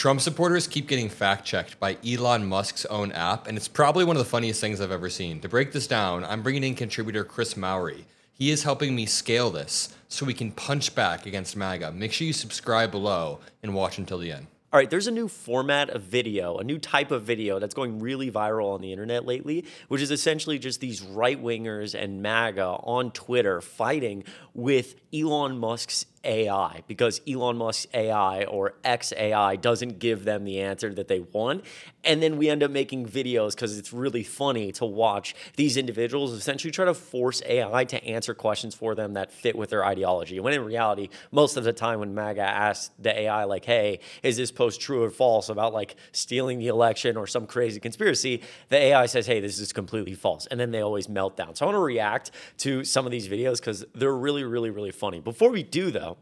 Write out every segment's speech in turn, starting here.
Trump supporters keep getting fact-checked by Elon Musk's own app, and it's probably one of the funniest things I've ever seen. To break this down, I'm bringing in contributor Chris Mowry. He is helping me scale this so we can punch back against MAGA. Make sure you subscribe below and watch until the end. All right, there's a new format of video, a new type of video that's going really viral on the internet lately, which is essentially just these right-wingers and MAGA on Twitter fighting with Elon Musk's AI, because Elon Musk's AI or XAI doesn't give them the answer that they want. And then we end up making videos because it's really funny to watch these individuals essentially try to force AI to answer questions for them that fit with their ideology. When in reality, most of the time when MAGA asks the AI, like, hey, is this post true or false about like stealing the election or some crazy conspiracy, the AI says, hey, this is completely false. And then they always melt down. So I want to react to some of these videos because they're really, really, really funny. Before we do, though,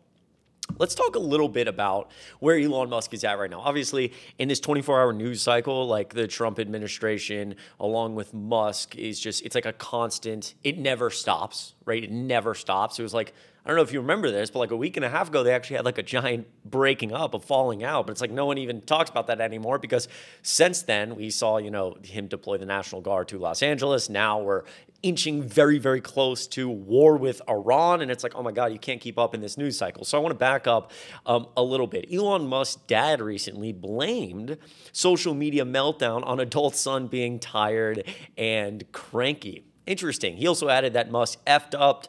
let's talk a little bit about where Elon Musk is at right now. Obviously, in this 24-hour news cycle, like the Trump administration, along with Musk, is just, it's like a constant, it never stops, right? It never stops. It was like, I don't know if you remember this, but like a week and a half ago, they actually had like a giant breaking up, a falling out. But it's like no one even talks about that anymore because since then we saw, you know, him deploy the National Guard to Los Angeles. Now we're inching very, very close to war with Iran. And it's like, oh my God, you can't keep up in this news cycle. So I want to back up a little bit. Elon Musk's dad recently blamed social media meltdown on adult son being tired and cranky. Interesting. He also added that Musk effed up,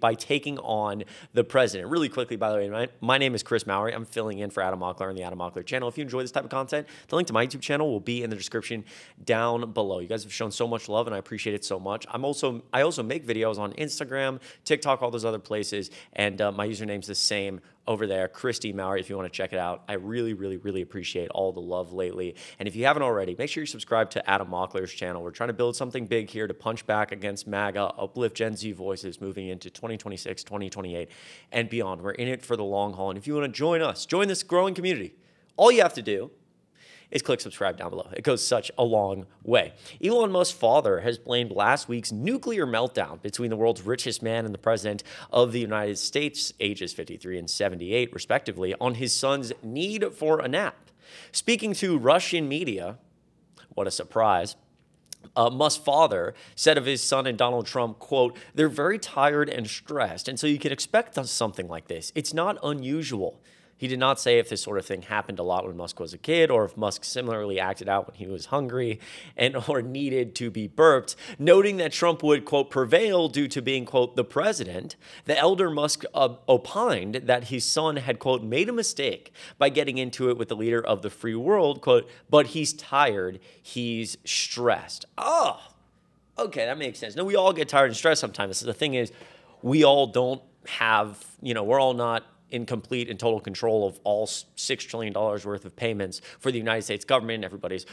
by taking on the president. Really quickly, by the way, my name is Chris Mowry. I'm filling in for Adam Mockler on the Adam Mockler channel. If you enjoy this type of content, the link to my YouTube channel will be in the description down below. You guys have shown so much love, and I appreciate it so much. I also make videos on Instagram, TikTok, all those other places, and my username's the same over there, Christy Mowry, if you want to check it out. I really, really, really appreciate all the love lately. And if you haven't already, make sure you subscribe to Adam Mockler's channel. We're trying to build something big here to punch back against MAGA, uplift Gen Z voices moving into 2026, 2028, and beyond. We're in it for the long haul. And if you want to join us, join this growing community, all you have to do is click subscribe down below. It goes such a long way. Elon Musk's father has blamed last week's nuclear meltdown between the world's richest man and the president of the United States, ages 53 and 78, respectively, on his son's need for a nap. Speaking to Russian media, what a surprise, Musk's father said of his son and Donald Trump, quote, they're very tired and stressed, and so you can expect something like this. It's not unusual. He did not say if this sort of thing happened a lot when Musk was a kid or if Musk similarly acted out when he was hungry and or needed to be burped, noting that Trump would, quote, prevail due to being, quote, the president. The elder Musk opined that his son had, quote, made a mistake by getting into it with the leader of the free world, quote, but he's tired, he's stressed. Oh, okay, that makes sense. No, we all get tired and stressed sometimes. The thing is, we all don't have, we're all not in complete and total control of all $6 trillion worth of payments for the United States government, everybody's,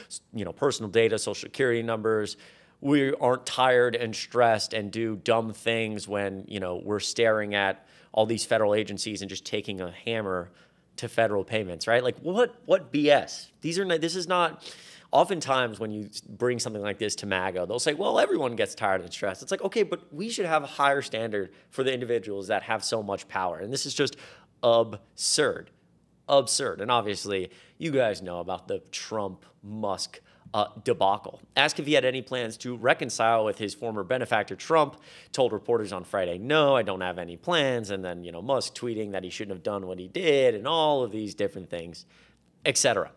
personal data, social security numbers. We aren't tired and stressed and do dumb things when, we're staring at all these federal agencies and just taking a hammer to federal payments, right? Like what BS? This is not, oftentimes when you bring something like this to MAGA, they'll say, well, everyone gets tired and stressed. It's like, okay, but we should have a higher standard for the individuals that have so much power. And this is just absurd. And obviously, you guys know about the Trump-Musk debacle. Asked if he had any plans to reconcile with his former benefactor, Trump told reporters on Friday, no, I don't have any plans. And then, Musk tweeting that he shouldn't have done what he did and all of these different things, etc.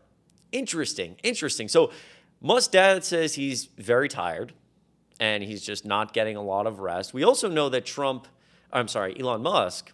Interesting. So Musk's dad says he's very tired and he's just not getting a lot of rest. We also know that Elon Musk,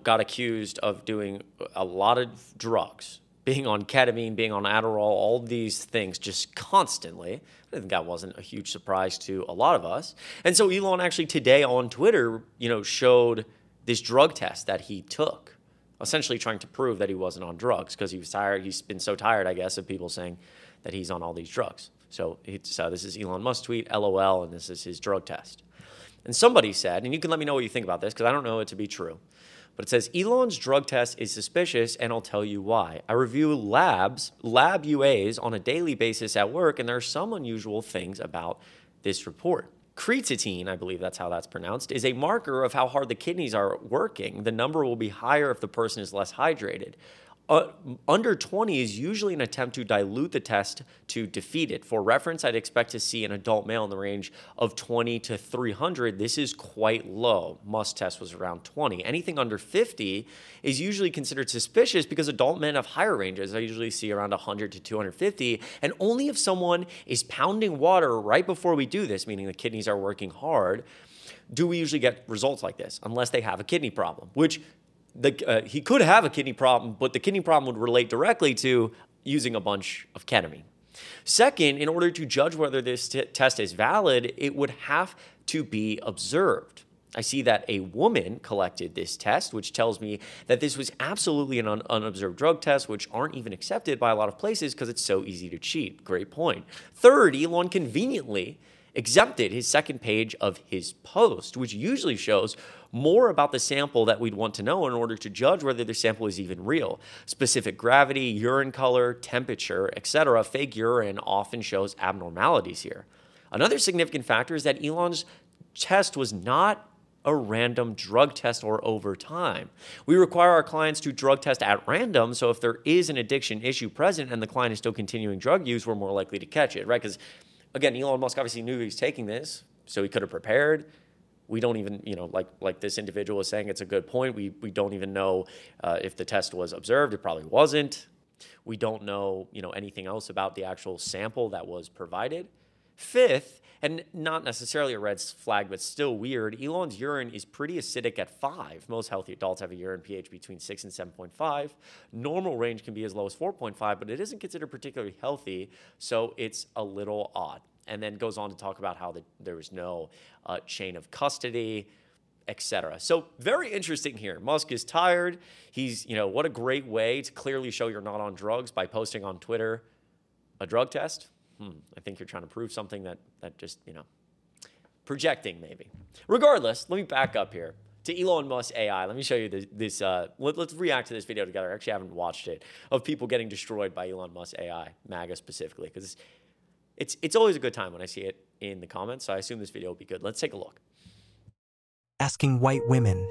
got accused of doing a lot of drugs, being on ketamine, being on Adderall, all these things just constantly. I think that wasn't a huge surprise to a lot of us. And so Elon actually today on Twitter, showed this drug test that he took, essentially trying to prove that he wasn't on drugs because he was tired. He's been so tired, I guess, of people saying that he's on all these drugs. So this is Elon Musk's tweet, LOL, and this is his drug test. And somebody said, and you can let me know what you think about this because I don't know it to be true, but it says, Elon's drug test is suspicious and I'll tell you why. I review lab UAs on a daily basis at work and there are some unusual things about this report. Creatine, I believe that's how that's pronounced, is a marker of how hard the kidneys are working. The number will be higher if the person is less hydrated. Under 20 is usually an attempt to dilute the test to defeat it. For reference, I'd expect to see an adult male in the range of 20 to 300. This is quite low. Musk test was around 20. Anything under 50 is usually considered suspicious because adult men have higher ranges. I usually see around 100 to 250. And only if someone is pounding water right before we do this, meaning the kidneys are working hard, do we usually get results like this, unless they have a kidney problem, which he could have a kidney problem, but the kidney problem would relate directly to using a bunch of ketamine. Second, in order to judge whether this test is valid, it would have to be observed. I see that a woman collected this test, which tells me that this was absolutely an unobserved drug test, which aren't even accepted by a lot of places because it's so easy to cheat. Great point. Third, Elon conveniently exempted his second page of his post, which usually shows more about the sample that we'd want to know in order to judge whether the sample is even real. Specific gravity, urine color, temperature, etc. Fake urine often shows abnormalities here. Another significant factor is that Elon's test was not a random drug test or over time. We require our clients to drug test at random, so if there is an addiction issue present and the client is still continuing drug use, we're more likely to catch it, right? Because again, Elon Musk obviously knew he was taking this, so he could have prepared. We don't even, like this individual is saying, it's a good point. We don't even know if the test was observed. It probably wasn't. We don't know, anything else about the actual sample that was provided. Fifth, and not necessarily a red flag, but still weird, Elon's urine is pretty acidic at 5. Most healthy adults have a urine pH between 6 and 7.5. Normal range can be as low as 4.5, but it isn't considered particularly healthy, so it's a little odd. And then goes on to talk about how there was no chain of custody, etc. So very interesting here. Musk is tired. He's, what a great way to clearly show you're not on drugs by posting on Twitter a drug test. I think you're trying to prove something that just, projecting maybe. Regardless, let me back up here to Elon Musk AI. Let me show you this. Let's react to this video together. Actually, I haven't watched it, of people getting destroyed by Elon Musk AI, MAGA specifically, because it's always a good time when I see it in the comments, so I assume this video will be good. Let's take a look. Asking white women,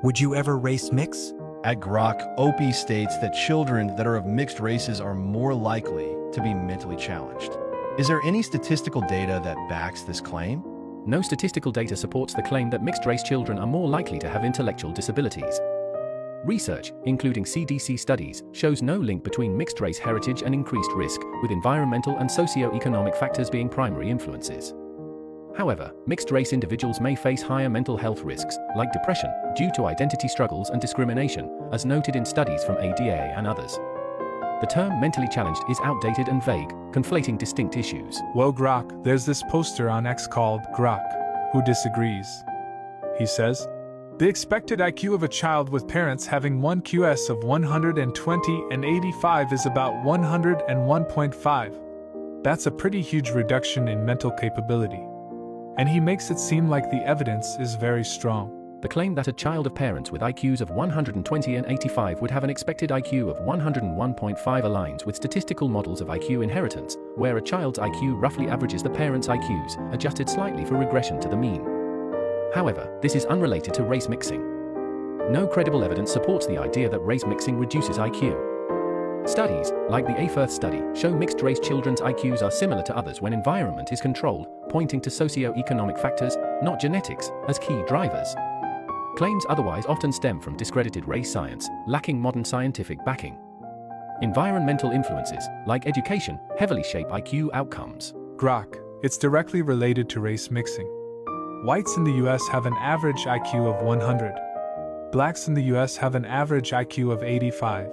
would you ever race mix? At Grok, Opie states that children that are of mixed races are more likely to be mentally challenged. Is there any statistical data that backs this claim? No statistical data supports the claim that mixed-race children are more likely to have intellectual disabilities. Research, including CDC studies, shows no link between mixed-race heritage and increased risk, with environmental and socio-economic factors being primary influences. However, mixed-race individuals may face higher mental health risks, like depression, due to identity struggles and discrimination, as noted in studies from ADA and others. The term mentally challenged is outdated and vague, conflating distinct issues. Well, Grok, there's this poster on X called Grok, who disagrees. He says, the expected IQ of a child with parents having one QS of 120 and 85 is about 101.5. That's a pretty huge reduction in mental capability. And he makes it seem like the evidence is very strong. The claim that a child of parents with IQs of 120 and 85 would have an expected IQ of 101.5 aligns with statistical models of IQ inheritance, where a child's IQ roughly averages the parents' IQs, adjusted slightly for regression to the mean. However, this is unrelated to race mixing. No credible evidence supports the idea that race mixing reduces IQ. Studies, like the A-Firth study, show mixed-race children's IQs are similar to others when environment is controlled, pointing to socio-economic factors, not genetics, as key drivers. Claims otherwise often stem from discredited race science, lacking modern scientific backing. Environmental influences, like education, heavily shape IQ outcomes. Grok, it's directly related to race mixing. Whites in the US have an average IQ of 100. Blacks in the US have an average IQ of 85.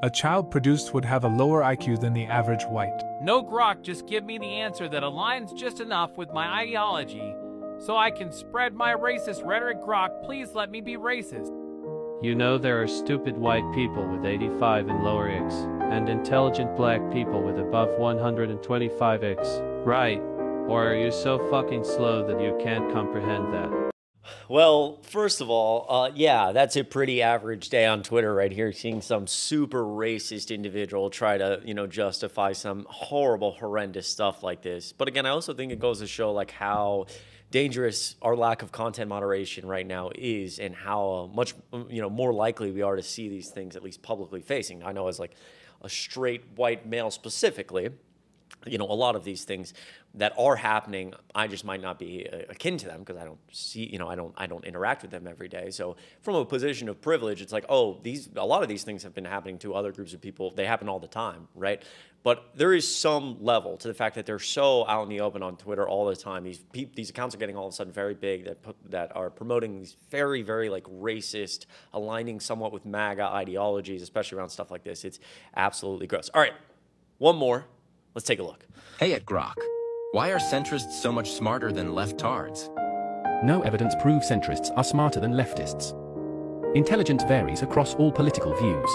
A child produced would have a lower IQ than the average white. No, Grok, just give me the answer that aligns just enough with my ideology so I can spread my racist rhetoric. Grok, please let me be racist. You know there are stupid white people with 85 and lower IQs, and intelligent black people with above 125 IQs, right? Or are you so fucking slow that you can't comprehend that? Well, first of all, yeah, that's a pretty average day on Twitter right here, seeing some super racist individual try to, justify some horrible, horrendous stuff like this. But again, I also think it goes to show like how dangerous our lack of content moderation right now is, and how much, more likely we are to see these things at least publicly facing. I know as like a straight white male specifically, a lot of these things that are happening, I just might not be akin to them because I don't see, I don't interact with them every day. So from a position of privilege, it's like, oh, a lot of these things have been happening to other groups of people. They happen all the time, right? But there is some level to the fact that they're so out in the open on Twitter all the time. These accounts are getting all of a sudden very big that are promoting these very, very like racist, aligning somewhat with MAGA ideologies, especially around stuff like this. It's absolutely gross. All right, one more. Let's take a look. Hey at Grok, why are centrists so much smarter than leftards? No evidence proves centrists are smarter than leftists. Intelligence varies across all political views.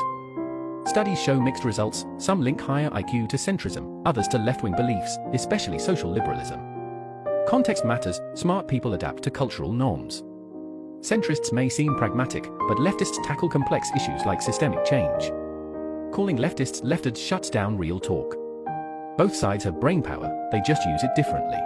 Studies show mixed results. Some link higher IQ to centrism, others to left-wing beliefs, especially social liberalism. Context matters. Smart people adapt to cultural norms. Centrists may seem pragmatic, but leftists tackle complex issues like systemic change. Calling leftists leftards shuts down real talk. Both sides have brain power, they just use it differently.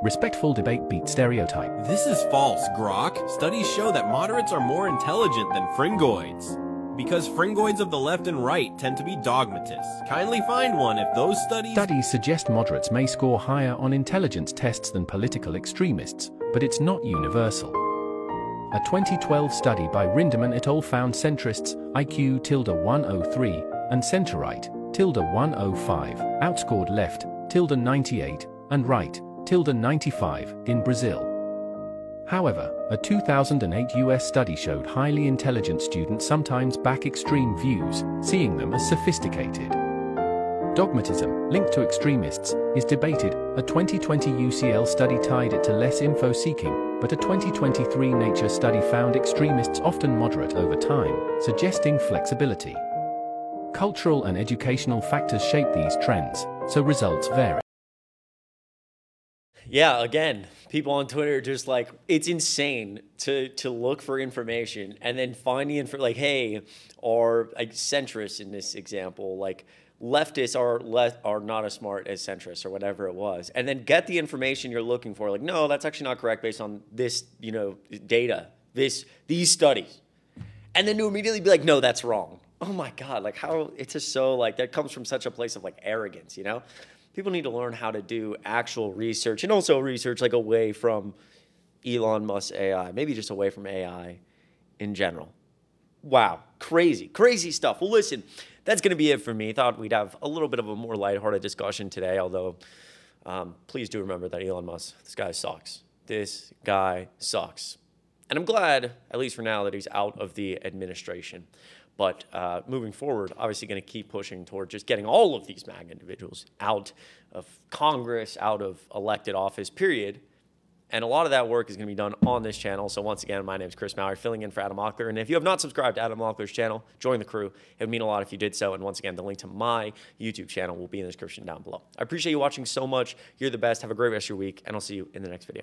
Respectful debate beats stereotype. This is false, Grok. Studies show that moderates are more intelligent than fringoids. Because fringoids of the left and right tend to be dogmatists. Kindly find one if those studies... Studies suggest moderates may score higher on intelligence tests than political extremists, but it's not universal. A 2012 study by Rinderman et al. Found centrists IQ-103 and center-right 105 outscored left 98 and right 95 in Brazil. However, a 2008 US study showed highly intelligent students sometimes back extreme views, seeing them as sophisticated. Dogmatism, linked to extremists, is debated. A 2020 UCL study tied it to less info-seeking, but a 2023 Nature study found extremists often moderate over time, suggesting flexibility. Cultural and educational factors shape these trends, so results vary. Yeah, again, people on Twitter are just like, it's insane to look for information and then find the info, like, hey, or like centrists in this example, like leftists are not as smart as centrists or whatever it was, and then get the information you're looking for, like, no, that's actually not correct based on this, data, these studies, and then to immediately be like, no, that's wrong. Oh my God, like how, it's just so like, that comes from such a place of like arrogance, People need to learn how to do actual research, and also research like away from Elon Musk AI, maybe just away from AI in general. Wow, crazy, crazy stuff. Well, listen, that's going to be it for me. Thought we'd have a little bit of a more lighthearted discussion today, although please do remember that Elon Musk, this guy sucks. This guy sucks. And I'm glad, at least for now, that he's out of the administration. But moving forward, obviously going to keep pushing toward just getting all of these MAGA individuals out of Congress, out of elected office, period. And a lot of that work is going to be done on this channel. So once again, my name is Chris Maury, filling in for Adam Mockler. And if you have not subscribed to Adam Mockler's channel, join the crew. It would mean a lot if you did so. And once again, the link to my YouTube channel will be in the description down below. I appreciate you watching so much. You're the best. Have a great rest of your week, and I'll see you in the next video.